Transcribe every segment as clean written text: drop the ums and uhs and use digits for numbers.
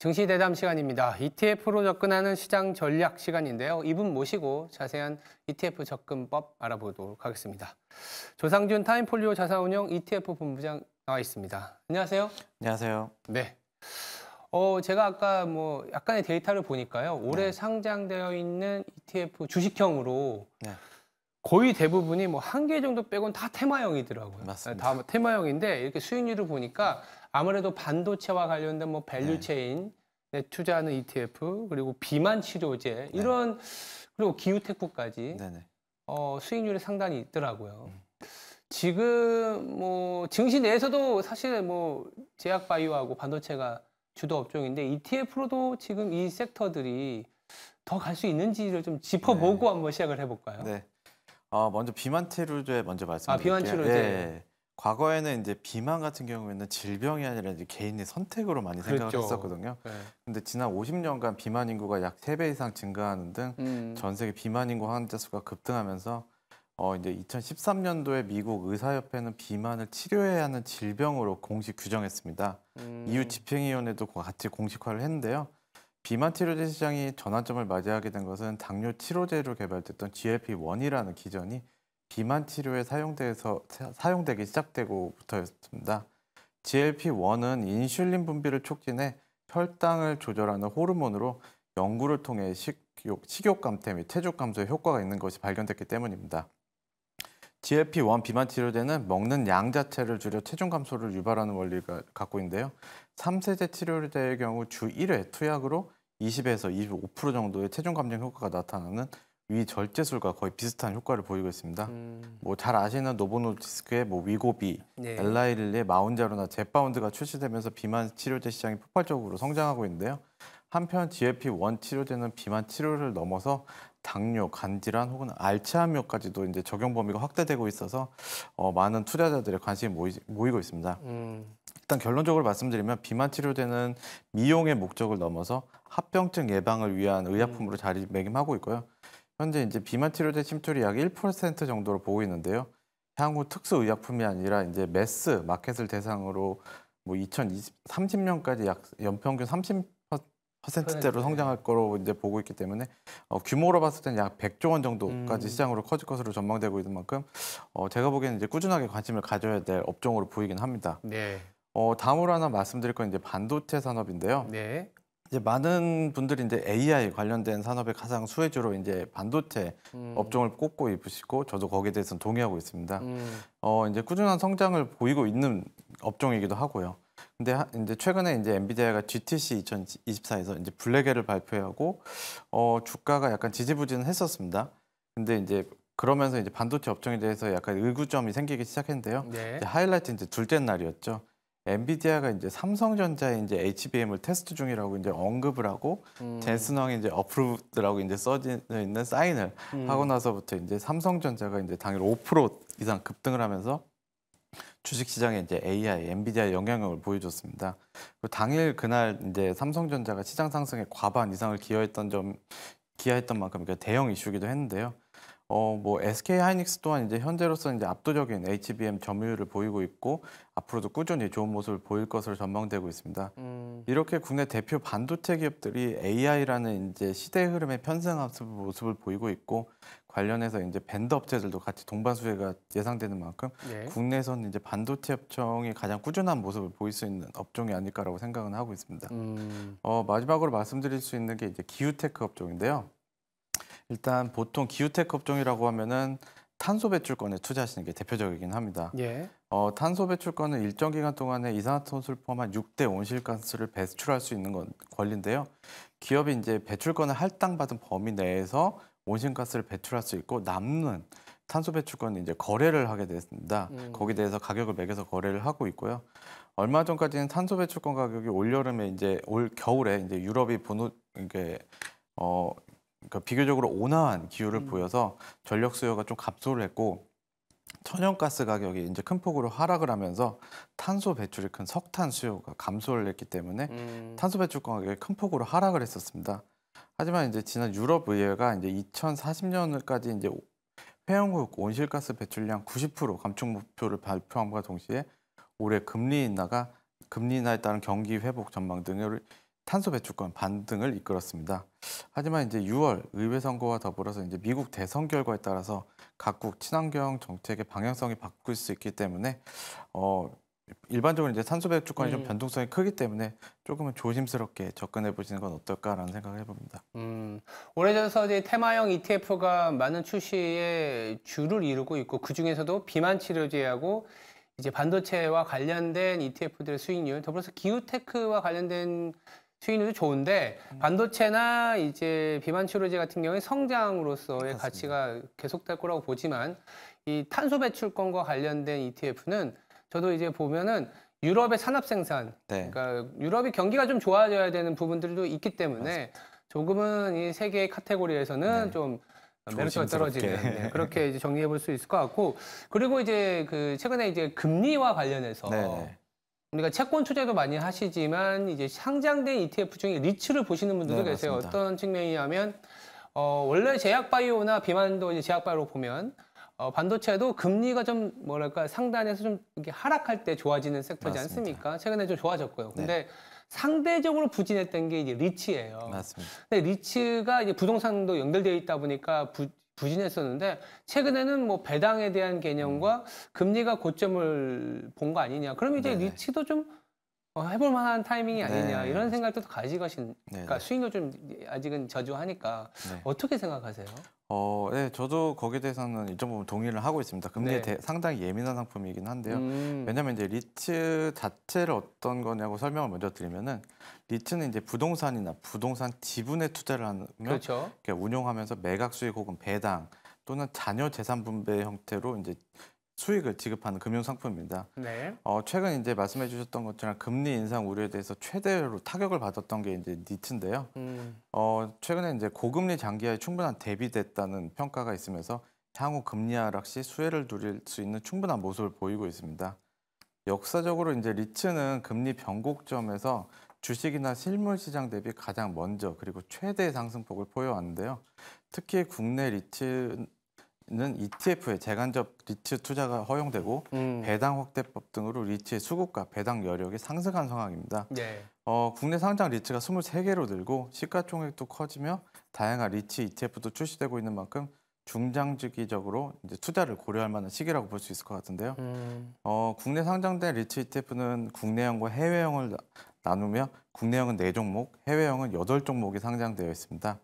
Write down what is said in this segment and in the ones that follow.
증시 대담 시간입니다. ETF로 접근하는 시장 전략 시간인데요. 이분 모시고 자세한 ETF 접근법 알아보도록 하겠습니다. 조상준 타임폴리오 자산운용 ETF 본부장 나와 있습니다. 안녕하세요. 안녕하세요. 네. 제가 아까 약간의 데이터를 보니까요. 올해 네. 상장되어 있는 ETF 주식형으로 네, 거의 대부분이 한 개 정도 빼곤 다 테마형이더라고요. 맞습니다. 다 테마형인데 이렇게 수익률을 보니까 아무래도 반도체와 관련된 밸류체인 투자하는 ETF 그리고 비만 치료제 이런 그리고 기후테크까지 네네. 수익률이 상당히 있더라고요. 지금 증시 내에서도 사실 제약 바이오하고 반도체가 주도 업종인데 ETF로도 지금 이 섹터들이 더 갈 수 있는지를 좀 짚어보고 한번 시작을 해볼까요? 네. 먼저 비만 치료제 먼저 비만 말씀드릴게요. 치료제. 예. 과거에는 이제 비만 같은 경우에는 질병이 아니라 이제 개인의 선택으로 많이 생각을 그랬죠. 했었거든요. 네. 근데 지난 50년간 비만 인구가 약 3배 이상 증가하는 등 전 세계 비만 인구 환자 수가 급등하면서 이제 2013년도에 미국 의사협회는 비만을 치료해야 하는 질병으로 공식 규정했습니다. EU 집행위원회도 같이 공식화를 했는데요. 비만 치료제 시장이 전환점을 맞이하게 된 것은 당뇨 치료제로 개발됐던 GLP-1이라는 기전이 비만 치료에 사용되기 시작되고부터였습니다. GLP-1은 인슐린 분비를 촉진해 혈당을 조절하는 호르몬으로 연구를 통해 식욕 감퇴 및 체중 감소에 효과가 있는 것이 발견됐기 때문입니다. GLP-1 비만 치료제는 먹는 양 자체를 줄여 체중 감소를 유발하는 원리가 갖고 있는데요. 3세대 치료제의 경우 주 1회 투약으로 20에서 25% 정도의 체중 감량 효과가 나타나는 위절제술과 거의 비슷한 효과를 보이고 있습니다. 잘 아시는 노보노디스크의 위고비, 네. 엘라이릴리의 마운자로나 제파운드가 출시되면서 비만 치료제 시장이 폭발적으로 성장하고 있는데요. 한편 GLP-1 치료제는 비만 치료를 넘어서 당뇨, 간질환 혹은 알츠하이머까지도 이제 적용 범위가 확대되고 있어서 많은 투자자들의 관심이 모이고 있습니다. 일단 결론적으로 말씀드리면 비만 치료제는 미용의 목적을 넘어서 합병증 예방을 위한 의약품으로 자리매김하고 있고요. 현재 이제 비만 치료제 침투율이 약 1% 정도로 보고 있는데요. 향후 특수 의약품이 아니라 이제 매스 마켓을 대상으로 2030년까지 약 연평균 30%대로 성장할 거로 이제 보고 있기 때문에 규모로 봤을 때는 약 100조 원 정도까지 시장으로 커질 것으로 전망되고 있는 만큼 제가 보기에는 이제 꾸준하게 관심을 가져야 될 업종으로 보이긴 합니다. 네. 다음으로 하나 말씀드릴 건 이제 반도체 산업인데요. 네. 이제 많은 분들이 이제 AI 관련된 산업의 가장 수혜주로 이제 반도체 업종을 꼽고 있으시고 저도 거기에 대해서는 동의하고 있습니다. 이제 꾸준한 성장을 보이고 있는 업종이기도 하고요. 근데 이제 최근에 이제 엔비디아가 GTC 2024에서 이제 블랙에를 발표하고 주가가 약간 지지부진했었습니다. 근데 이제 그러면서 이제 반도체 업종에 대해서 약간 의구점이 생기기 시작했는데요. 네. 이제 하이라이트 이제 둘째 날이었죠. 엔비디아가 이제 삼성전자의 이제 HBM을 테스트 중이라고 이제 언급을 하고 젠슨왕이 이제 어프로브드라고 이제 써져 있는 사인을 하고 나서부터 이제 삼성전자가 이제 당일 5% 이상 급등을 하면서 주식시장에 이제 AI, 엔비디아의 영향력을 보여줬습니다. 그리고 당일 그날 이제 삼성전자가 시장 상승의 과반 이상을 기여했던 만큼 대형 이슈기도 했는데요. SK 하이닉스 또한 이제 현재로서 이제 압도적인 HBM 점유율을 보이고 있고 앞으로도 꾸준히 좋은 모습을 보일 것으로 전망되고 있습니다. 이렇게 국내 대표 반도체 기업들이 AI라는 이제 시대 흐름에 편승한 모습을 보이고 있고 관련해서 이제 밴드 업체들도 같이 동반 수혜가 예상되는 만큼 국내에서는 이제 반도체 업종이 가장 꾸준한 모습을 보일 수 있는 업종이 아닐까라고 생각은 하고 있습니다. 마지막으로 말씀드릴 수 있는 게 이제 기후테크 업종인데요. 일단 보통 기후테크 업종이라고 하면은 탄소 배출권에 투자하시는 게 대표적이긴 합니다. 예. 탄소 배출권은 일정 기간 동안에 이산화탄소를 포함한 6대 온실가스를 배출할 수 있는 권리인데요. 기업이 이제 배출권을 할당받은 범위 내에서 온실가스를 배출할 수 있고 남는 탄소 배출권은 이제 거래를 하게 됐습니다. 거기에 대해서 가격을 매겨서 거래를 하고 있고요. 얼마 전까지는 탄소 배출권 가격이 올여름에 이제 올 겨울에 이제 유럽이 이게 그러니까 비교적으로 온화한 기후를 보여서 전력 수요가 좀 감소를 했고 천연가스 가격이 이제 큰 폭으로 하락을 하면서 탄소 배출이 큰 석탄 수요가 감소를 했기 때문에 탄소 배출권 가격이 큰 폭으로 하락을 했었습니다. 하지만 이제 지난 유럽 의회가 이제 2040년까지 이제 회원국 온실가스 배출량 90% 감축 목표를 발표함과 동시에 올해 금리 인하에 따른 경기 회복 전망 등을 탄소 배출권 반등을 이끌었습니다. 하지만 이제 6월 의회 선거와 더불어서 이제 미국 대선 결과에 따라서 각국 친환경 정책의 방향성이 바뀔 수 있기 때문에 일반적으로 이제 탄소 배출권이 좀 변동성이 크기 때문에 조금은 조심스럽게 접근해 보시는 건 어떨까라는 생각을 해봅니다. 오래전서 이제 테마형 ETF가 많은 출시에 주를 이루고 있고 그 중에서도 비만 치료제하고 이제 반도체와 관련된 ETF들의 수익률, 더불어서 기후테크와 관련된 수익률도 좋은데 반도체나 이제 비만 치료제 같은 경우에 성장으로서의 가치가 계속될 거라고 보지만 이 탄소 배출권과 관련된 ETF는 저도 이제 보면은 유럽의 산업 생산, 그러니까 유럽이 경기가 좀 좋아져야 되는 부분들도 있기 때문에 조금은 이 세 개의 카테고리에서는 좀 메리트가 떨어지는 그렇게 이제 정리해 볼 수 있을 것 같고, 그리고 이제 그 최근에 이제 금리와 관련해서 우리가 채권 투자도 많이 하시지만 이제 상장된 ETF 중에 리츠를 보시는 분들도 계세요. 맞습니다. 어떤 측면이냐면 원래 제약바이오나 비만도 이제 제약바이오로 보면 반도체도 금리가 좀 뭐랄까 상단에서 좀 이렇게 하락할 때 좋아지는 섹터지 맞습니다. 않습니까? 최근에 좀 좋아졌고요. 근데 상대적으로 부진했던 게 이제 리츠예요. 맞습니다. 근데 리츠가 이제 부동산도 연결되어 있다 보니까 부진했었는데 최근에는 뭐 배당에 대한 개념과 금리가 고점을 본 거 아니냐. 그럼 이제 리츠도 좀 해볼 만한 타이밍이 아니냐 이런 생각도 가지고 그러니까 수익도 좀 아직은 저조하니까 어떻게 생각하세요? 네, 저도 거기에 대해서는 일정 부분 동의를 하고 있습니다. 금리에 상당히 예민한 상품이긴 한데요. 왜냐하면 이제 리츠 자체를 어떤 거냐고 설명을 먼저 드리면은 리츠는 이제 부동산이나 부동산 지분에 투자를 하면 그렇죠. 운용하면서 매각 수익 혹은 배당 또는 자녀 재산 분배 형태로 이제 수익을 지급하는 금융 상품입니다. 최근 이제 말씀해 주셨던 것처럼 금리 인상 우려에 대해서 최대로 타격을 받았던 게 이제 리츠인데요. 최근에 이제 고금리 장기화에 충분한 대비됐다는 평가가 있으면서 향후 금리 하락 시 수혜를 누릴 수 있는 충분한 모습을 보이고 있습니다. 역사적으로 이제 리츠는 금리 변곡점에서 주식이나 실물 시장 대비 가장 먼저 그리고 최대의 상승폭을 보여왔는데요. 특히 국내 리츠는 ETF에 재간접 리츠 투자가 허용되고 배당 확대법 등으로 리츠의 수급과 배당 여력이 상승한 상황입니다. 국내 상장 리츠가 23개로 늘고 시가총액도 커지며 다양한 리츠 ETF도 출시되고 있는 만큼 중장기적으로 이제 투자를 고려할 만한 시기라고 볼 수 있을 것 같은데요. 국내 상장된 리츠 ETF는 국내형과 해외형을 나누며 국내형은 4종목, 해외형은 8종목이 상장되어 있습니다.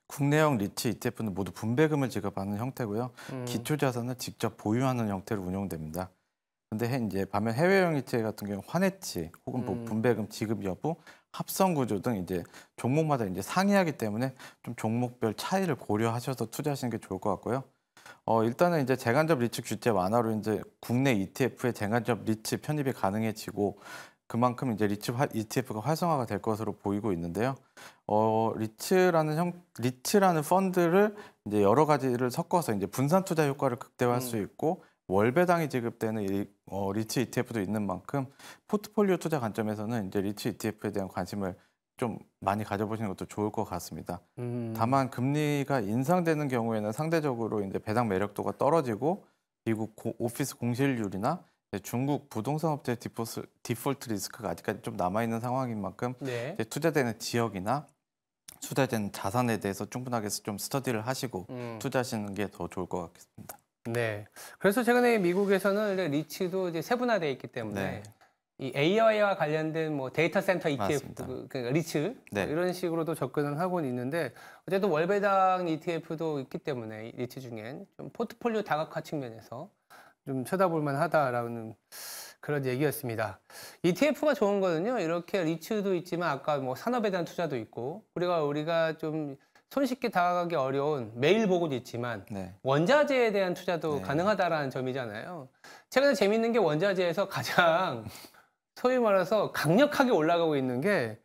국내형 리츠 ETF는 모두 분배금을 지급하는 형태고요. 기초자산을 직접 보유하는 형태로 운용됩니다. 근데 이제 반면 해외형 ETF 같은 경우 환해치 혹은 뭐 분배금 지급 여부, 합성 구조 등 이제 종목마다 이제 상이하기 때문에 좀 종목별 차이를 고려하셔서 투자하시는 게 좋을 것 같고요. 일단은 이제 재간접 리츠 규제 완화로 이제 국내 ETF의 재간접 리츠 편입이 가능해지고 그만큼 이제 리츠 ETF가 활성화가 될 것으로 보이고 있는데요. 리츠라는 펀드를 이제 여러 가지를 섞어서 이제 분산 투자 효과를 극대화할 수 있고 월배당이 지급되는 리츠 ETF도 있는 만큼 포트폴리오 투자 관점에서는 이제 리츠 ETF에 대한 관심을 좀 많이 가져보시는 것도 좋을 것 같습니다. 다만 금리가 인상되는 경우에는 상대적으로 이제 배당 매력도가 떨어지고 미국 오피스 공실률이나 중국 부동산 업체 디폴트 리스크가 아직까지 좀 남아있는 상황인 만큼 이제 투자되는 지역이나 투자되는 자산에 대해서 충분하게 좀 스터디를 하시고 투자하시는 게 더 좋을 것 같습니다. 그래서 최근에 미국에서는 리츠도 이제 세분화되어 있기 때문에 이 AI와 관련된 뭐 데이터 센터 ETF, 그러니까 리츠 이런 식으로도 접근을 하고 있는데 어쨌든 월배당 ETF도 있기 때문에 리츠 중엔 좀 포트폴리오 다각화 측면에서 좀 쳐다볼 만하다라는 그런 얘기였습니다. ETF가 좋은 거는요, 이렇게 리츠도 있지만 아까 뭐 산업에 대한 투자도 있고 우리가 좀 손쉽게 다가가기 어려운 메일 보고도 있지만 원자재에 대한 투자도 가능하다라는 점이잖아요. 최근에 재밌는 게 원자재에서 가장 소위 말해서 강력하게 올라가고 있는 게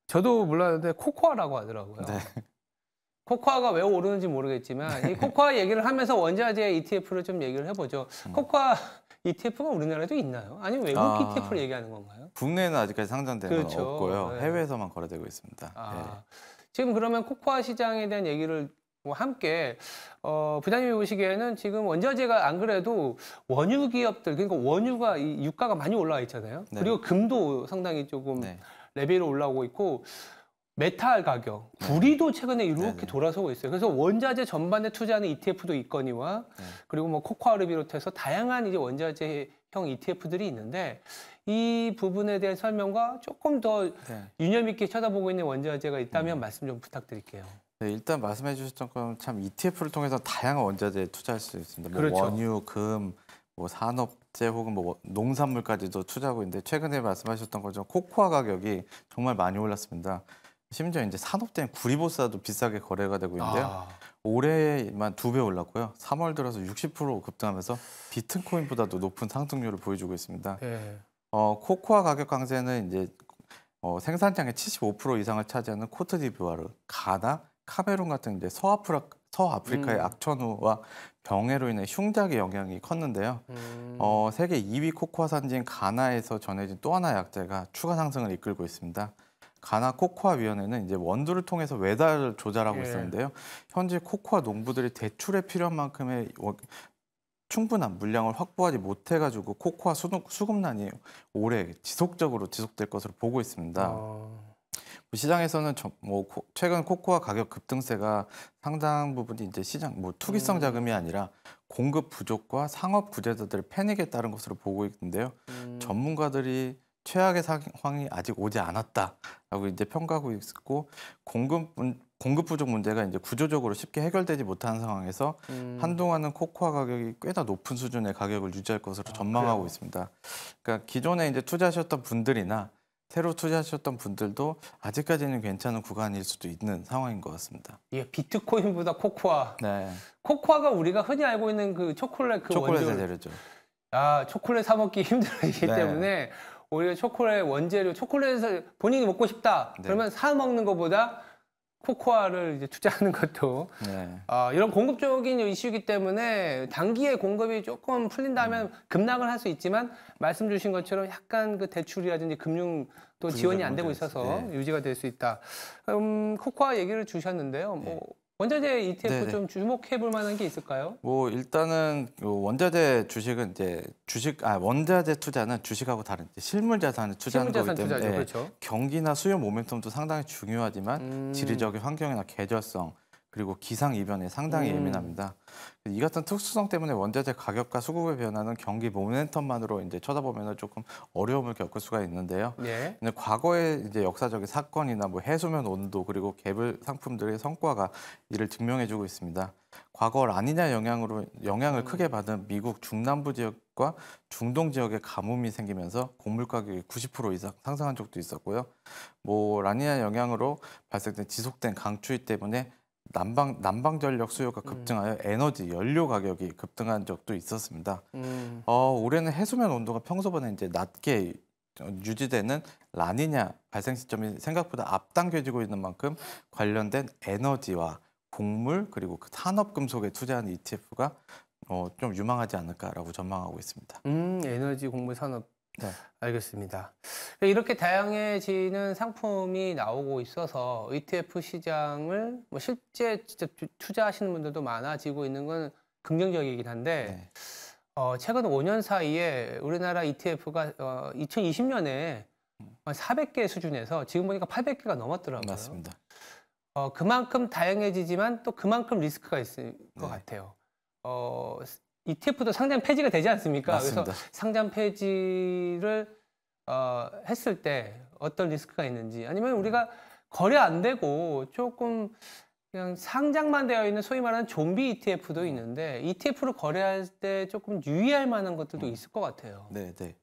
저도 몰랐는데 코코아라고 하더라고요. 코코아가 왜 오르는지 모르겠지만 이 코코아 얘기를 하면서 원자재 ETF를 좀 얘기를 해보죠. 코코아 ETF가 우리나라에도 있나요? 아니면 외국 ETF를 얘기하는 건가요? 국내에는 아직까지 상장된 건 없고요. 해외에서만 거래되고 있습니다. 지금 그러면 코코아 시장에 대한 얘기를 함께 부장님이 보시기에는 지금 원자재가 안 그래도 원유 기업들, 그러니까 원유가 이 유가가 많이 올라와 있잖아요. 그리고 금도 상당히 조금 레벨로 올라오고 있고 메탈 가격, 구리도 최근에 이렇게 네네. 돌아서고 있어요. 그래서 원자재 전반에 투자하는 ETF도 있거니와 네. 그리고 뭐 코코아를 비롯해서 다양한 이제 원자재형 ETF들이 있는데 이 부분에 대한 설명과 조금 더 네. 유념 있게 쳐다보고 있는 원자재가 있다면 말씀 좀 부탁드릴게요. 네, 일단 말씀해 주셨던 건 참 ETF를 통해서 다양한 원자재에 투자할 수 있습니다. 뭐 그렇죠. 원유, 금, 뭐 산업재 혹은 뭐 농산물까지도 투자하고 있는데 최근에 말씀하셨던 것처럼 코코아 가격이 정말 많이 올랐습니다. 심지어 이제 산업재인 구리보사도 비싸게 거래가 되고 있는데요. 아, 올해만 2배 올랐고요. 3월 들어서 60% 급등하면서 비트코인보다도 높은 상승률을 보여주고 있습니다. 예. 코코아 가격 강세는 이제 생산량의 75% 이상을 차지하는 코트디부아르, 가나, 카메룬 같은 이제 서아프리카의 악천후와 병해로 인해 흉작의 영향이 컸는데요. 세계 2위 코코아 산지인 가나에서 전해진 또 하나의 약재가 추가 상승을 이끌고 있습니다. 가나 코코아 위원회는 이제 원두를 통해서 외달을 조달하고 예. 있었는데요. 현재 코코아 농부들이 대출에 필요한 만큼의 충분한 물량을 확보하지 못해가지고 코코아 수급난이 올해 지속적으로 지속될 것으로 보고 있습니다. 시장에서는 최근 코코아 가격 급등세가 상당 부분이 이제 시장 투기성 자금이 아니라 공급 부족과 상업 구제자들의 패닉에 따른 것으로 보고 있는데요. 전문가들이 최악의 상황이 아직 오지 않았다라고 이제 평가하고 있고 공급 부족 문제가 이제 구조적으로 쉽게 해결되지 못하는 상황에서 한동안은 코코아 가격이 꽤나 높은 수준의 가격을 유지할 것으로 전망하고 그래요? 있습니다. 그러니까 기존에 이제 투자하셨던 분들이나 새로 투자하셨던 분들도 아직까지는 괜찮은 구간일 수도 있는 상황인 것 같습니다. 예, 비트코인보다 코코아. 네, 코코아가 우리가 흔히 알고 있는 그 초콜릿 초콜릿의 원료. 재료죠. 초콜릿 사 먹기 힘들기 네. 때문에 오히려 초콜릿 원재료, 초콜릿을 본인이 먹고 싶다. 네. 그러면 사 먹는 것보다 코코아를 이제 투자하는 것도 네, 이런 공급적인 이슈이기 때문에 단기에 공급이 조금 풀린다면 급락을 할 수 있지만 말씀 주신 것처럼 약간 그 대출이라든지 금융 또 지원이 안 되고 문제가 있어서 있어요. 네. 유지가 될 수 있다. 코코아 얘기를 주셨는데요. 뭐 원자재 ETF 네, 네. 좀 주목해 볼 만한 게 있을까요? 일단은 원자재 주식은 이제 원자재 투자는 주식하고 다른 이제 실물 자산을 투자하는 거기 실물자산 때문에 투자죠. 그렇죠. 경기나 수요 모멘텀도 상당히 중요하지만 지리적인 환경이나 계절성 그리고 기상 이변에 상당히 예민합니다. 이 같은 특수성 때문에 원자재 가격과 수급의 변화는 경기 모멘텀만으로 이제 쳐다보면 조금 어려움을 겪을 수가 있는데요. 네. 근데 과거의 이제 역사적인 사건이나 뭐 해수면 온도 그리고 개별 상품들의 성과가 이를 증명해주고 있습니다. 과거 라니냐 영향을 크게 받은 미국 중남부 지역과 중동 지역에 가뭄이 생기면서 곡물 가격이 90% 이상 상승한 적도 있었고요. 라니냐 영향으로 발생된 지속된 강추위 때문에 난방 전력 수요가 급증하여 에너지 연료 가격이 급등한 적도 있었습니다. 올해는 해수면 온도가 평소보다 이제 낮게 유지되는 라니냐 발생 시점이 생각보다 앞당겨지고 있는 만큼 관련된 에너지와 곡물 그리고 그 산업 금속에 투자하는 ETF가 좀 유망하지 않을까라고 전망하고 있습니다. 에너지 곡물 산업. 네. 알겠습니다. 이렇게 다양해지는 상품이 나오고 있어서 ETF 시장을 뭐 실제 진짜 투자하시는 분들도 많아지고 있는 건 긍정적이긴 한데 최근 5년 사이에 우리나라 ETF가 2020년에 400개 수준에서 지금 보니까 800개가 넘었더라고요. 맞습니다. 그만큼 다양해지지만 또 그만큼 리스크가 있을 것 네. 같아요. ETF도 상장 폐지가 되지 않습니까? 맞습니다. 그래서 상장 폐지를 했을 때 어떤 리스크가 있는지 아니면 우리가 거래 안 되고 조금 그냥 상장만 되어 있는 소위 말하는 좀비 ETF도 있는데 ETF로 거래할 때 조금 유의할 만한 것들도 있을 것 같아요. 네, 네.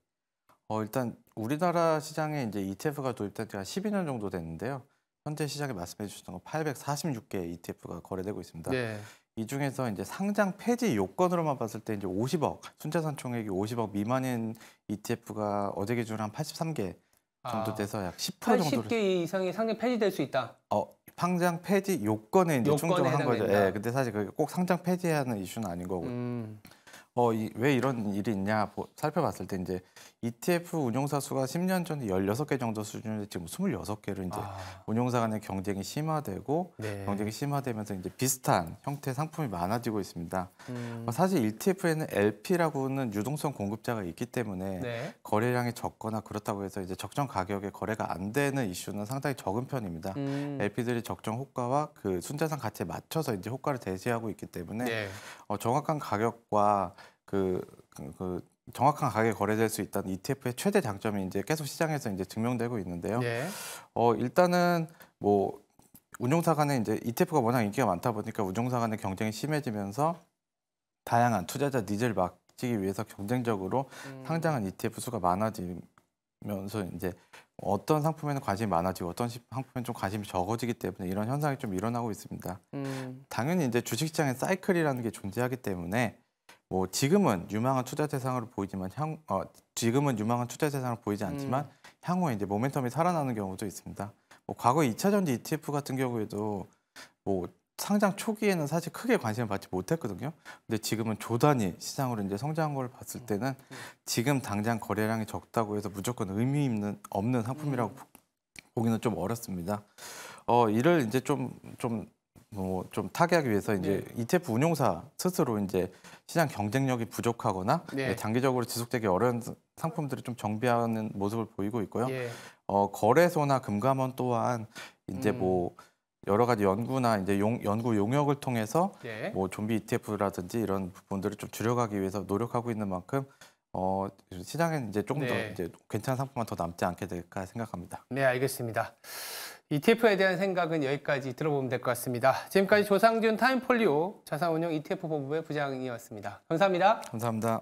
일단 우리나라 시장에 이제 ETF가 도입된 지가 12년 정도 됐는데요. 현재 시장에 말씀해 주셨던 거 846개 ETF가 거래되고 있습니다. 네. 이 중에서 이제 상장 폐지 요건으로만 봤을 때 이제 50억, 순자산 총액이 50억 미만인 ETF가 어제 기준으로 한 83개 정도 돼서 약 10% 정도를 80개 이상이 상장 폐지될 수 있다. 상장 폐지 요건에 이제 요건에 충족한 거죠. 해당된다. 예, 근데 사실 그게 꼭 상장 폐지하는 이슈는 아닌 거고. 왜 이런 일이 있냐 살펴봤을 때 이제 ETF 운용사 수가 10년 전에 16개 정도 수준인데 지금 26개로 이제 운용사 간의 경쟁이 심화되고 네. 경쟁이 심화되면서 이제 비슷한 형태의 상품이 많아지고 있습니다. 사실 ETF에는 LP라고는 유동성 공급자가 있기 때문에 네. 거래량이 적거나 그렇다고 해서 이제 적정 가격에 거래가 안 되는 이슈는 상당히 적은 편입니다. LP들이 적정 호가와 그 순자산 가치에 맞춰서 이제 호가를 제시하고 있기 때문에 네. 정확한 가격과 정확한 가격에 거래될 수 있다는 ETF의 최대 장점이 이제 계속 시장에서 이제 증명되고 있는데요. 네. 일단은 뭐 운용사 간에 이제 ETF가 워낙 인기가 많다 보니까 운용사 간의 경쟁이 심해지면서 다양한 투자자 니즈를 맞추기 위해서 경쟁적으로 상장한 ETF 수가 많아지면서 이제 어떤 상품에는 관심이 많아지고 어떤 상품에는 좀 관심이 적어지기 때문에 이런 현상이 좀 일어나고 있습니다. 당연히 이제 주식시장에 사이클이라는 게 존재하기 때문에 뭐 지금은 유망한 투자 대상으로 보이지만 지금은 유망한 투자 대상으로 보이지 않지만 향후에 이제 모멘텀이 살아나는 경우도 있습니다. 뭐 과거 2차 전지 ETF 같은 경우에도 뭐 상장 초기에는 사실 크게 관심을 받지 못했거든요. 근데 지금은 조단위 시장으로 이제 성장한 걸 봤을 때는 지금 당장 거래량이 적다고 해서 무조건 의미 없는 상품이라고 보기는 좀 어렵습니다. 이를 이제 좀 타개하기 위해서 이제 ETF 운용사 스스로 이제 시장 경쟁력이 부족하거나 장기적으로 지속되기 어려운 상품들을 좀 정비하는 모습을 보이고 있고요. 거래소나 금감원 또한 이제 뭐 여러 가지 연구나 이제 연구 용역을 통해서 뭐 좀비 ETF라든지 이런 부분들을 좀 줄여가기 위해서 노력하고 있는 만큼 시장엔 이제 조금 더 이제 괜찮은 상품만 더 남지 않게 될까 생각합니다. 네, 알겠습니다. ETF에 대한 생각은 여기까지 들어보면 될 것 같습니다. 지금까지 조상준 타임폴리오 자산운용 ETF 본부의 부장이었습니다. 감사합니다. 감사합니다.